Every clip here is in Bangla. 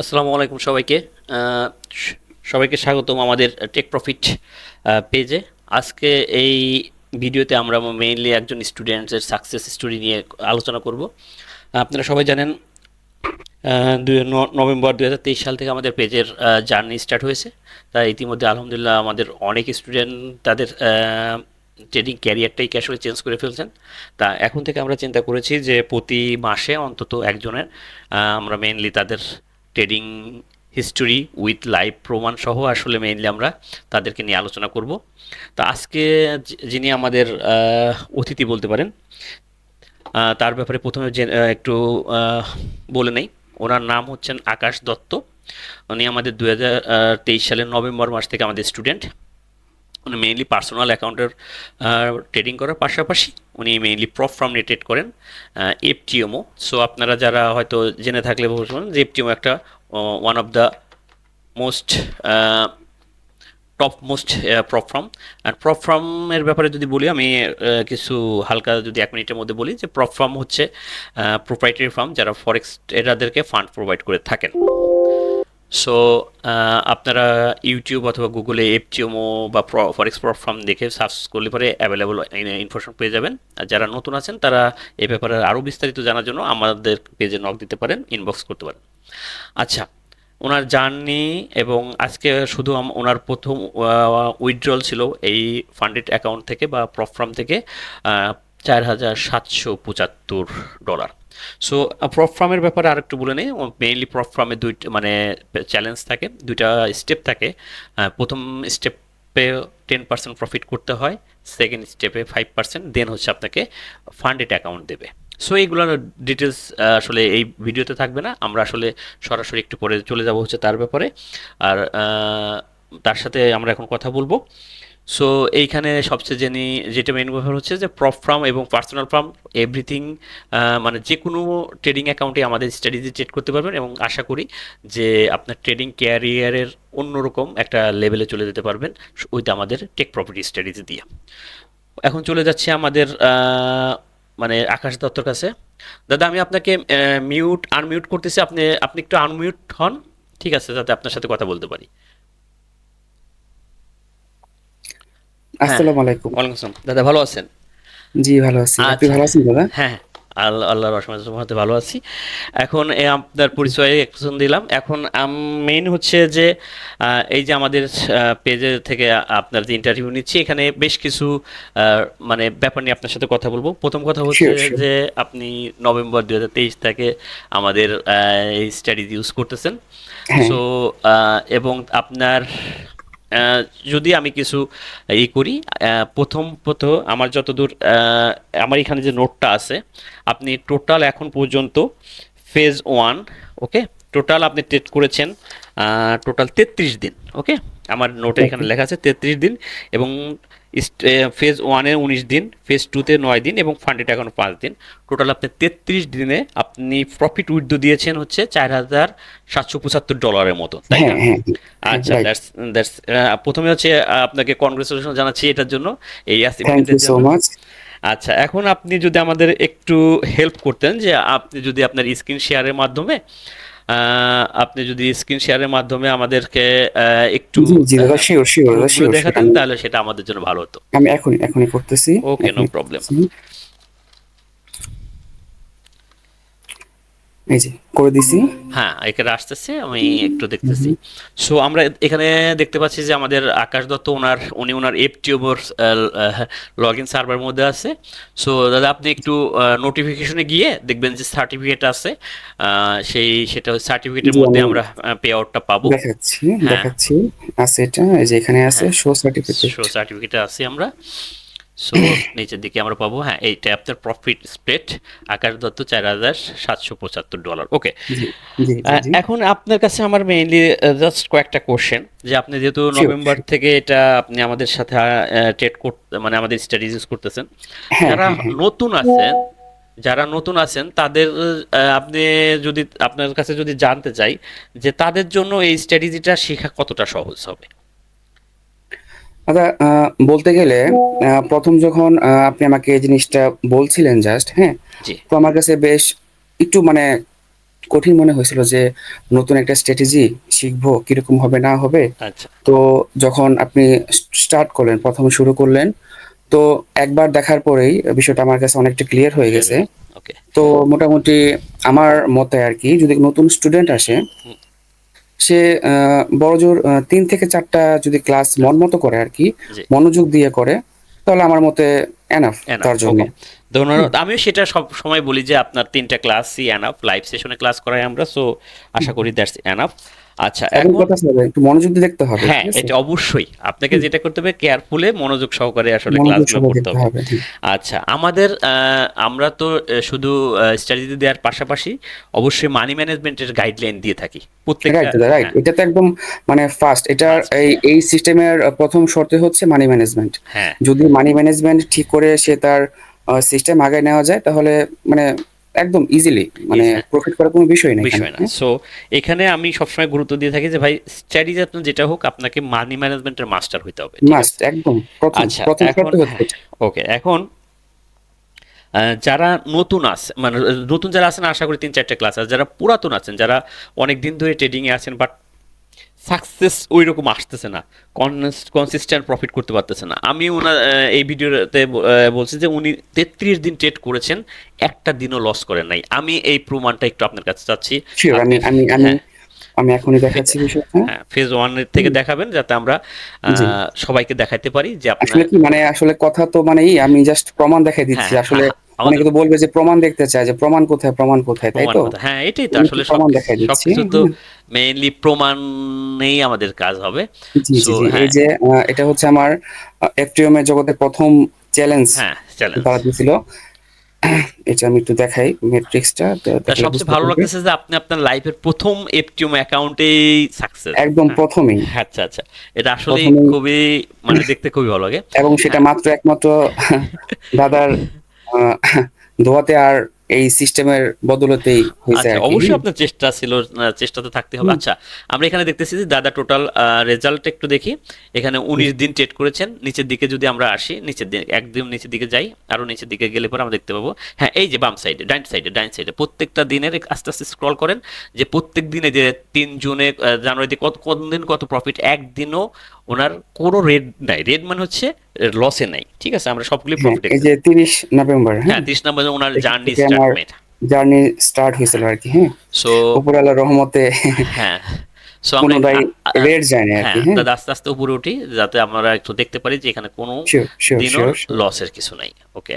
আসসালামু আলাইকুম সবাইকে। আহ, স- সবাইকে স্বাগতম আমাদের টেক প্রফিট পেজে। আজকে এই ভিডিওতে আমরা মেইনলি একজন স্টুডেন্টের সাকসেস স্টোরি নিয়ে আলোচনা করব। আপনারা সবাই জানেন, নভেম্বর 2023 সাল থেকে আমাদের পেজের জার্নি স্টার্ট হয়েছে। তাই ইতিমধ্যে আলহামদুলিল্লাহ আমাদের অনেক স্টুডেন্ট তাদের ট্রেডিং ক্যারিয়ারটাই আসলে চেঞ্জ করে ফেলছেন। তা এখন থেকে আমরা চিন্তা করেছি যে প্রতি মাসে অন্তত একজনের আমরা মেইনলি তাদের ট্রেডিং হিস্টোরি উইথ লাইভ প্রমাণ সহ আসলে মেইনলি আমরা তাদেরকে নিয়ে আলোচনা করব। তা আজকে যিনি আমাদের অতিথি বলতে পারেন, তার ব্যাপারে প্রথমে একটু বলে নেই। ওনার নাম হচ্ছেন আকাশ দত্ত। উনি আমাদের 2023 সালের নভেম্বর মাস থেকে আমাদের স্টুডেন্ট। উনি মেইনলি পার্সোনাল অ্যাকাউন্টের ট্রেডিং করার পাশাপাশি উনি মেইনলি প্রপ ফার্ম নিয়ে ট্রেড করেন, এফটিএমও। সো আপনারা যারা হয়তো জেনে থাকলে বলবেন যে এফটিএমও একটা one of the most top most prop firm. আর প্রপ ফার্মের ব্যাপারে যদি বলি আমি কিছু হালকা যদি 1 মিনিটের মধ্যে বলি যে প্রপ ফার্ম হচ্ছে প্রোপ্রাইটারি ফার্ম যারা ফরেক্স ট্রেডারদেরকে ফান্ড প্রোভাইড করে থাকেন। সো আপনারা ইউটিউব অথবা গুগলে এফটিএমও বা ফরেক্স প্রপ ফার্ম দেখে সার্চ করলে পরে অ্যাভেলেবল ইনফরমেশন পেয়ে যাবেন। আর যারা নতুন আছেন তারা এই ব্যাপারে আরও বিস্তারিত জানার জন্য আমাদের পেজে নক দিতে পারেন, ইনবক্স করতে পারেন। আচ্ছা, ওনার জার্নি এবং আজকে শুধু ওনার প্রথম উইথড্রল ছিল এই ফান্ডেড অ্যাকাউন্ট থেকে বা প্রপ ফার্ম থেকে 4,775 ডলার। সো প্রপ ফার্মের ব্যাপারে আরেকটু বলে নিই। মেইনলি প্রপ ফার্মে দুইটা মানে চ্যালেঞ্জ থাকে, দুইটা স্টেপ থাকে। প্রথম স্টেপে 10% প্রফিট করতে হয়, সেকেন্ড স্টেপে 5%, দেন হচ্ছে আপনাকে ফান্ডেড অ্যাকাউন্ট দেবে। সো এইগুলোর ডিটেলস আসলে এই ভিডিওতে থাকবে না, আমরা আসলে সরাসরি একটু পরে চলে যাব হচ্ছে তার ব্যাপারে। আর তার সাথে আমরা এখন কথা বলবো। সো এইখানে সবচেয়ে যেটা মেইন ব্যাপার হচ্ছে যে প্রপ ফার্ম এবং পার্সোনাল ফার্ম এভরিথিং, মানে যে কোনো ট্রেডিং অ্যাকাউন্টে আমাদের স্ট্র্যাটেজি ট্রেড করতে পারবেন এবং আশা করি যে আপনার ট্রেডিং ক্যারিয়ারের অন্যরকম একটা লেভেলে চলে যেতে পারবেন উইথ আমাদের টেক প্রপার্টি স্ট্র্যাটেজি দিয়ে। এখন চলে যাচ্ছে আমাদের মানে আকাশ দত্তর কাছে। দাদা, আমি আপনাকে মিউট আনমিউট করতেছি, আপনি আপনি একটু আনমিউট হন, ঠিক আছে, যাতে আপনার সাথে কথা বলতে পারি। হ্যাঁ, আসসালামু আলাইকুম। ওয়ালাইকুম আসসালাম। দাদা ভালো আছেন? জি, ভালো আছি। আপনি আচ্ছা, ভালো আছেন দাদা? হ্যাঁ, আল্লাহর রহমতে ভালো আছি। এখন আপনার জি, পরিচয়ে একজন দিলাম। এখন মেইন হচ্ছে যে এই যে আমাদের পেজে থেকে আপনার যে ইন্টারভিউ নিচ্ছি, এখানে বেশ কিছু মানে ব্যাপার নিয়ে আপনার সাথে কথা বলবো। প্রথম কথা হচ্ছে শিওর, শিওর। যে আপনি নভেম্বর 2023 থেকে আমাদের এই স্টাডিজ ইউজ করতেছেন। হ্যাঁ, সো এবং আপনার আহ, যদি আমি কিছু করি, প্রথমত আমার যতদূর আমার এখানে যে নোটটা আছে, আপনি টোটাল এখন পর্যন্ত ফেজ 1, ওকে, টোটাল আপনি ট্রেড করেছেন টোটাল 33 দিন, ওকে। আমার নোটে এখানে ওকে। লেখা আছে 33 দিন, এবং ফেজ 1-এ 19 দিন, ফেজ 2-তে 9 দিন এবং ফান্ডেড এখন 5 দিন। টোটাল আপনি 33 দিনে আপনি প্রফিট উইথড্র দিয়েছেন হচ্ছে 4,775 ডলারের মতো, তাই হ্যাঁ, না? হ্যাঁ, হ্যাঁ, আচ্ছা, রাইট। দ্যাটস দ্যাটস প্রথমে হচ্ছে আপনাকে কনগ্রেচুলেশন জানাচ্ছি এটার জন্য, এই থ্যাংক অ্যাচিভমেন্টের ইউ সো জন্য। মাচ। আচ্ছা, এখন আপনি যদি আমাদের একটু হেল্প করতেন যে আপনি যদি আপনার স্ক্রিন শেয়ারের মাধ্যমে আমাদেরকে একটু জি, জি দাদা, শিওর, শিওর দাদা, প্রুফগুলো শিওর, শিওর। দেখাতেন, আমি তাহলে সেটা আমাদের জন্য ভালো হতো। আমি এখনই করতেছি। ওকে, নো এখনই প্রবলেম। করতেছি। এই যে করে দিছি। হ্যাঁ, এখানে আসতেছে, আমি একটু হুম, দেখতেছি। হুম। সো আমরা এখানে দেখতে পাচ্ছি যে আমাদের আকাশ দত্ত উনি ওনার এফটিউবর লগ ইন সার্ভার মধ্যে আছে। সো দাদা, আপনি একটু নোটিফিকেশনে গিয়ে দেখবেন যে সার্টিফিকেট আছে, সেটা সার্টিফিকেটের জি, মধ্যে আমি আমরা পে আউটটা পাবো। দেখাচ্ছি, হ্যাঁ, দেখাচ্ছি। আছে এটা, এই যে এখানে আছে হ্যাঁ, শো সার্টিফিকেট। শো সার্টিফিকেটে আছি আমরা। সো নিচের দিকে আমরা পাবো, হ্যাঁ, এইটা আপনার প্রফিট স্প্রেড আকাশ দত্ত 4,775 ডলার, ওকে। জি, জি, জি, জি। এখন আপনার কাছে আমার মেইনলি জাস্ট কয়েকটা কোশ্চেন, যে আপনি যেহেতু শিওর, নভেম্বর শিওর। থেকে এটা আপনি আমাদের সাথে ট্রেড করতে মানে আমাদের স্টাডিজ ইউজ করতেছেন, হ্যাঁ, যারা হ্যাঁ, হ্যাঁ। নতুন আছেন যারা নতুন আছেন তাদের আপনি যদি আপনার কাছে যদি জানতে চাই যে তাদের জন্য এই স্ট্র্যাটেজিটা শেখা কতটা সহজ হবে। দাদা, বলতে গেলে প্রথম যখন আপনি আমাকে এই জিনিসটা বলছিলেন জাস্ট, হ্যাঁ? জি। তো আমার কাছে বেশ একটু মানে কঠিন মনে হয়েছিল যে নতুন একটা স্ট্র্যাটেজি শিখবো, কিরকম হবে না হবে। আচ্ছা। তো যখন আপনি স্টার্ট করলেন, প্রথমে শুরু করলেন, তো একবার দেখার পরেই বিষয়টা আমার কাছে অনেকটা ক্লিয়ার হয়ে ক্লিয়ার গেছে। হয়ে গেছে। ওকে। তো মোটামুটি আমার মতে আরকি, যদি নতুন স্টুডেন্ট আসে, হুম, সে বড়জোর ৩ থেকে ৪ টা যদি ক্লাস মন মতো করে আরকি, জি। মনোযোগ দিয়ে করে, তাহলে আমার মতে এনাফ এনাফ। তার জন্য। ওকে। হুম। ধন্যবাদ। আমিও সেটা সব সময় বলি যে আপনার ৩ টা ক্লাসই এনাফ। লাইভ সেশনে ক্লাস করাই আমরা। সো আশা করি দ্যাটস এনাফ। আচ্ছা, এবং এখন কথা স্যার একটু মনোযোগ দিয়ে দেখতে হবে, হ্যাঁ, ঠিক আছে? এটা অবশ্যই। আপনাকে হুম, যেটা করতে হবে কেয়ারফুলি মনোযোগ সহকারে আসলে মনোযোগ ক্লাসগুলো সহকারে করতে দেখতে হবে। হবে। হুম। আচ্ছা, আমাদের আমরা তো শুধু স্ট্র্যাটেজি দেওয়ার পাশাপাশি অবশ্যই মানি ম্যানেজমেন্টের গাইডলাইন দিয়ে থাকি। প্রত্যেকটা রাইট দাদা, রাইট। হ্যাঁ, এটা তো একদম মানে ফার্স্ট। এটার মাস্ট। এই সিস্টেমের ১ম শর্তই হচ্ছে মানি ম্যানেজমেন্ট। হ্যাঁ, যদি মানি ম্যানেজমেন্ট ঠিক করে সে তার সিস্টেম আগায় নেওয়া যায়, তাহলে মানে একদম ইজিলি মানে হ্যাঁ, প্রফিট করার কোনো বিষয় নেই এখানে। বিষয় না। হ্যাঁ? সো এখানে আমি সবসময় গুরুত্ব দিয়ে থাকি যে ভাই স্ট্র্যাটেজি আপনার যেটা হোক আপনাকে মানি ম্যানেজমেন্টের মাস্টার হইতে হবে। ঠিক মাস্ট আছে? একদম ১ম, আচ্ছা, ১ম এখন শর্তই হচ্ছে হ্যাঁ, এটা। ওকে। এখন যারা নতুন আছে মানে নতুন যারা আছেন আশা করি ৩-৪ টা ক্লাস আছে। যারা পুরাতন আছেন, যারা অনেকদিন ধরে ট্রেডিং এ আছেন বাট সাকসেস ওইরকম আসতেছে না, কনসিস্টেন্ট প্রফিট করতে পারতেছে না। আমি ওনার এই ভিডিওতে বলছি যে উনি ৩৩ দিন ট্রেড করেছেন, একটা দিনও লস করেন নাই। আমি এই প্রমাণটা একটু আপনার কাছে চাচ্ছি। সিওর, আপনি আমি আমি আমি হ্যাঁ, আমি এখনই ফে- দেখাচ্ছি বিষয়টা। হ্যাঁ, ফেজ 1 এর থেকে হুম, দেখাবেন যাতে আমরা জি। সবাইকে দেখাতে পারি যে আপনার আসলে কি মানে, আসলে কথা তো মানে আমি জাস্ট প্রমাণ দেখাই দিচ্ছি। হ্যাঁ, হ্যাঁ, আসলে হ্যাঁ, আমাদের অনেকে তো বলবে যে প্রমাণ দেখতে চায়, যে প্রমাণ কোথায়, প্রমাণ কোথায়, তাই প্রমাণ তো? কথা। হ্যাঁ, এটাই তো আমি একটু আসলে প্রমাণ দেখাই দিচ্ছি। সবকিছু তো হুম। মেইনলি প্রমাণেই আমাদের কাজ হবে। জি, সো জি, জি। এই হ্যাঁ, যে এটা হচ্ছে আমার এফটিএম এর জগতে ১ম চ্যালেঞ্জ হ্যাঁ, চ্যালেঞ্জ। তারা দিছিল। এটা আমি একটু দেখাই ম্যাট্রিক্সটা, তা দেখলে সবচেয়ে বুঝতে ভালো পারবে। লাগতেছে যে আপনি আপনার লাইফের প্রথম এফটিএম অ্যাকাউন্টেই সাকসেস। একদম হ্যাঁ, ১ম এই, আচ্ছা, আচ্ছা। এটা আসলেই ১ম এই, খুবই মানে দেখতে খুবই ভালো লাগে। এবং সেটা হ্যাঁ, মাত্র একমাত্র দাদার আ দোয়াতে আর এই সিস্টেমের বদৌলতেই হইছে আচ্ছা, আরকি। অবশ্যই হুম? আপনার চেষ্টা ছিল, চেষ্টা তো থাকতে হবে। হুম, আচ্ছা, আমরা এখানে দেখতেছি যে দাদা টোটাল রেজাল্ট একটু দেখি। এখানে হুম। ১৯ দিন ট্রেড করেছেন। নিচের দিকে যদি আমরা আসি, নিচের দিকে একদম নিচের দিকে যাই, আরো নিচের দিকে গেলে পরে আমরা দেখতে পাবো হ্যাঁ, এই যে বাম সাইডে, ডাইন সাইডে প্রত্যেকটা দিনের আস্তে আস্তে স্ক্রল করেন যে প্রত্যেক দিনে যে ৩ জুনে জানুয়ারিতে কোন দিন কত প্রফিট, একদিনও ওনার কোনো রেড নাই। রেড মানে হচ্ছে লসে নাই। ঠিক আছে? আমরা সবগুলি হ্যাঁ, প্রফিটে এই গেছে। যে ৩০ নভেম্বর, হ্যাঁ, হ্যাঁ? ৩০ নম্বরে ওনার এখান জার্নি থেকে স্টার্ট আমার মেড। জার্নি স্টার্ট হয়েছিল আরকি, হ্যাঁ? সো উপরওয়ালার রহমতে হ্যাঁ, সো আমরা পুনরায় রেড জার্নি আরকি, হ্যাঁ, হ্যাঁ? দাদা আস্তে আস্তে উপরে উঠি যাতে আমরা একটু দেখতে পারি যে এখানে কোনো শিওর, শিওর, দিনও শিওর, শিওর, লসের কিছু নাই। Okay,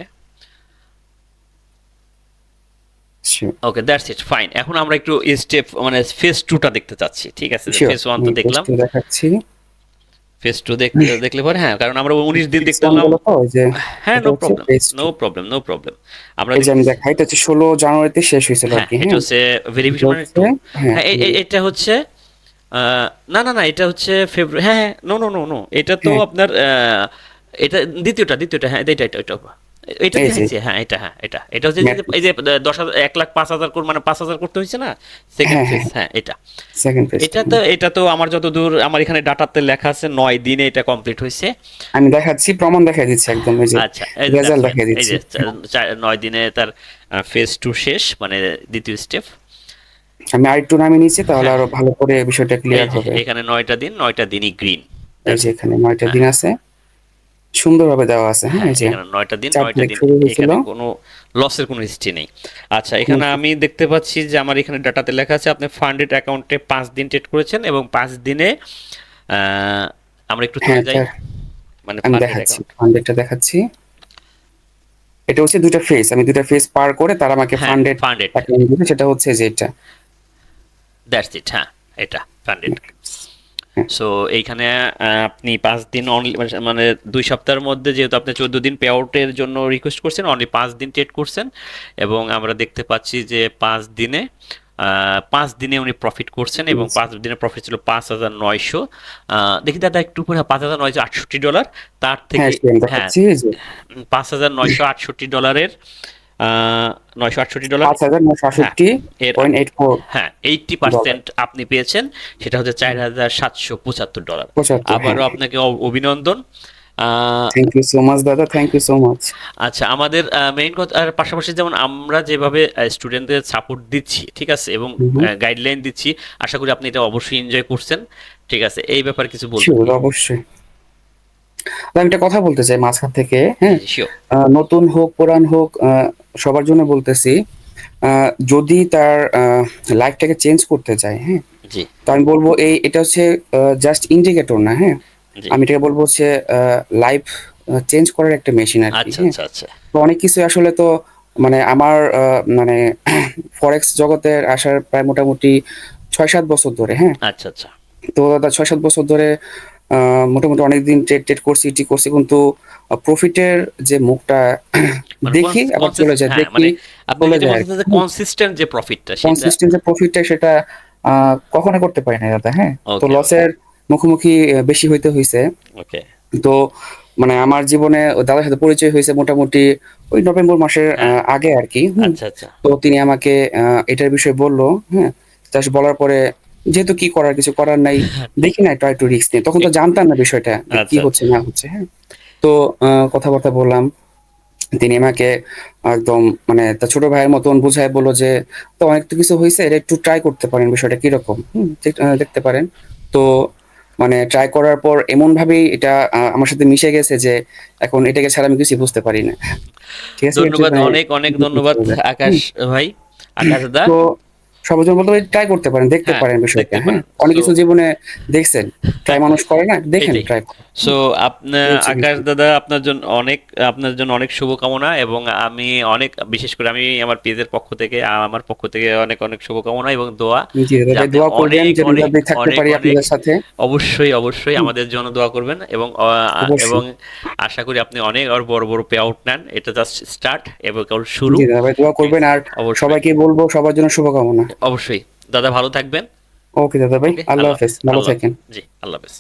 sure, okay, that's it, fine. এখন আমরা একটু স্টেপ মানে ফেজ 2 টা দেখতে চাচ্ছি। ঠিক আছে? যে শিওর। ফেজ 1 আমি তো দেখলাম। টেস্টে দেখাচ্ছি। ফেজ 2 দেখলে পরে হ্যাঁ, কারণ আমরা ১৯ দিন ফেজ দেখতে 1 পেলাম। বলো তো? ওই যে হ্যাঁ, এটা নো হচ্ছে problem, phase no 2। Problem, no problem. আমরা এই যে আমি দেখতেছি দেখাই, এটা হচ্ছে ১৬ জানুয়ারিতে শেষ হয়েছিল হ্যাঁ, আরকি, এটা হ্যাঁ? হচ্ছে এটা ভেরিফিকেশন মানে হচ্ছে, 2। হ্যাঁ, হ্যাঁ, এটা হচ্ছে না, এটা হচ্ছে ফেব্রুয়ারি। হ্যাঁ, হ্যাঁ, নো। এটা তো হ্যাঁ, আপনার এটা দ্বিতীয়টা, হ্যাঁ, এটা। এটা এই যে দেখাইছে, হ্যাঁ, এটা হচ্ছে যে এই ম্যাট্রিক্স। যে ১০,০০০ ১,৫,০০০ মানে ৫,০০০ করতে হয়েছে না? সেকেন্ড হ্যাঁ, ফেজ, হ্যাঁ, হ্যাঁ, এটা। সেকেন্ড ফেজটা। এটা তো আমার যতদূর আমার এখানে ডাটাতে লেখা আছে ৯ দিনে এটা কমপ্লিট হয়েছে। আমি দেখাচ্ছি, প্রমাণ দেখাই দিচ্ছি একদম, এই যে আচ্ছা, এই যে দ্যাটস রেজাল্ট ফাইন। দেখাই এই দিচ্ছি। যে ৯ দিনে তার ফেজ 2 শেষ মানে দ্বিতীয় স্টেপ। আমি আরেকটু নামিয়ে নিচ্ছি, তাহলে হ্যাঁ, আরো ভালো করে বিষয়টা এই ক্লিয়ার যে হবে। এখানে ৯টা দিন, ৯টা দিনই গ্রিন। এই দ্যাটস যে ইট। এখানে ৯ টা হ্যাঁ, দিন আছে। সুন্দরভাবে দেওয়া আছে, হ্যাঁ? হ্যাঁ, এই যে এখানে ৯টা দিন, ৪ ৯টা তারিখ দিন শুরু হয়েছিল। এখানে কোনো লসের কোনো হিস্ট্রি নেই। আচ্ছা, কোনো এখানে আমি দেখতে পাচ্ছি যে আমার এখানে ডাটাতে লেখা আছে আপনি ফান্ডেড অ্যাকাউন্টে ৫ দিন ট্রেড করেছেন এবং ৫ দিনে আ আমরা একটু চলে হ্যাঁ, যাই। মানে আমি ফান্ডেড দেখাচ্ছি, অ্যাকাউন্ট। ফান্ডেডটা দেখাচ্ছি। এটা হচ্ছে ২ টা ফেজ। আমি ২ টা ফেজ পার করে তারা আমাকে হ্যাঁ, ফান্ডেড ফান্ডেড। অ্যাকাউন্ট দিবে, সেটা হচ্ছে যে এটা। That's it. হ্যাঁ, এটা ফান্ডেড। হ্যাঁ, সো এইখানে আপনি ৫ দিন অনলি মানে ২ সপ্তাহের মধ্যে যেহেতু আপনি ১৪ দিন পে আউটের জন্য রিকোয়েস্ট করছেন, অনলি ৫ দিন ট্রেড করছেন এবং আমরা দেখতে পাচ্ছি যে ৫ দিনে উনি প্রফিট করছেন এবং ৫ দিনের প্রফিট ছিল ৫,৯০০। দেখি দাদা একটু করে, $৫,৯৬৮। তার হ্যাঁ, থেকে সেম হ্যাঁ, দেখাচ্ছি, এই যে $৫,৯৬৮ $৯৬৮ হ্যাঁ, এর ৯৬৮.84 হ্যাঁ, ডলার। 80% আপনি পেয়েছেন। সেটা হচ্ছে $৪,৭৭৫। ৭৫, হ্যাঁ, আবারও আপনাকে অভিনন্দন। আহ, থ্যাংক ইউ সো মাচ দাদা, থ্যাংক ইউ সো মাচ। আচ্ছা, আমাদের মেইন কথা আর পাশাপাশি যেমন আমরা যেভাবে স্টুডেন্টদের সাপোর্ট দিচ্ছি, ঠিক আছে, এবং গাইডলাইন দিচ্ছি, আশা করি আপনি এটা অবশ্যই এনজয় করছেন। ঠিক আছে, এই ব্যাপারে কিছু বলবেন শিওর, কি? অবশ্যই। তো আমি একটা কথা বলতে চাই মাঝখান থেকে, জি হ্যাঁ। জি, শিওর। নতুন হোক পুরান হোক, সবার জন্য বলতেছি, যদি তার লাইফটাকে চেঞ্জ করতে চায়, হ্যাঁ, জি তো আমি বলবো এটা হচ্ছে জাস্ট ইন্ডিকেটর না, হ্যাঁ। জি। আমি এটাকে বলবো হচ্ছে লাইফ চেঞ্জ করার একটা মেশিন আর কি, আচ্ছা হ্যাঁ। আচ্ছা আচ্ছা তো অনেক কিছু আসলে তো মানে আমার মানে ফরেক্স জগতের আসার প্রায় মোটামুটি 6-7 বছর ধরে, হ্যাঁ। আচ্ছা আচ্ছা। তো দাদা 6-7 বছর ধরে মোটামুটি অনেকদিন ট্রেড করছি, কিন্তু প্রফিটের যে মুখটা মানে দেখি আবার চলে যায়, হ্যাঁ, দেখি মানে আপনি চলে যেটা যায় আর বলতেছেন কি। যে কনসিস্টেন্ট যে প্রফিটটা সেটা। কনসিস্টেন্ট যে প্রফিটটা সেটা কখনো করতে পারি না দাদা, হ্যাঁ। তো ওকে ওকে লসের মুখোমুখি বেশি হইতে হইছে। ওকে। তো মানে আমার জীবনে ওই দাদার সাথে পরিচয় হয়েছে মোটামুটি ওই নভেম্বর মাসের হ্যাঁ। আগে আর কি, হুম। আচ্ছা আচ্ছা তো তিনি আমাকে এটার বিষয়ে বললো, হ্যাঁ। জাস্ট বলার পরে যেহেতু কি করার, কিছু করার নাই, দেখি না ট্রাই টু রিস্ক নিয়ে, তখন তো জানতাম না বিষয়টা যে কি আচ্ছা আচ্ছা। হচ্ছে না হচ্ছে, হ্যাঁ। তো কথাবার্তা বললাম, তিনি আমাকে একদম মানে তার ছোট ভাইয়ের মতন বুঝায় বললো যে তো অনেক তো কিছু হয়েছে, এটা একটু ট্রাই করতে পারেন, বিষয়টা কিরকম, দেখতে পারেন। তো মানে ট্রাই করার পর এমন ভাবেই এটা আমার সাথে মিশে গেছে যে এখন এটাকে ছাড়া আমি কিছু বুঝতে পারি না। ঠিক আছে, এটা ধন্যবাদ, মানে অনেক অনেক ধন্যবাদ আকাশ হুম। ভাই, আকাশ দা। তো সবার জন্য বলতে ট্রাই করতে পারেন, দেখতে হ্যাঁ, পারেন বিষয়টা, দেখতে হ্যাঁ। পারেন। অনেক সো কিছু জীবনে দেখছেন, ট্রাই মানুষ করে না, দেখেন এটাই। ট্রাই করে। সো আপনার, এই হচ্ছে আকাশ বিষয়। দাদা, আপনার জন্য অনেক শুভকামনা, এবং আমি অনেক, বিশেষ করে আমি আমার পেজের পক্ষ থেকে, আমার পক্ষ থেকে অনেক অনেক শুভকামনা এবং দোয়া, জি দাদা যে ভাই, আপনি দোয়া করবেন অনেক যে অনেক আমি থাকতে অনেক পারি অনেক, আপনাদের সাথে। অবশ্যই অবশ্যই হুম, আমাদের জন্য দোয়া করবেন, এবং এবং অবশ্যই। আশা করি আপনি অনেক আর বড় বড় পে আউট নেন। এটা জাস্ট স্টার্ট এবং কেবল শুরু। জি দাদা ভাই, দোয়া ঠিক করবেন, আছে, আর অবশ্যই সবাইকে বলবো সবার জন্য শুভকামনা। অবশ্যই। দাদা ভালো থাকবেন। ওকে দাদা ভাই, ওকে, আল্লাহ আল্লাহ হাফেজ, হাফেজ, ভালো আল্লাহ থাকেন। হাফেজ। জি, আল্লাহ হাফেজ।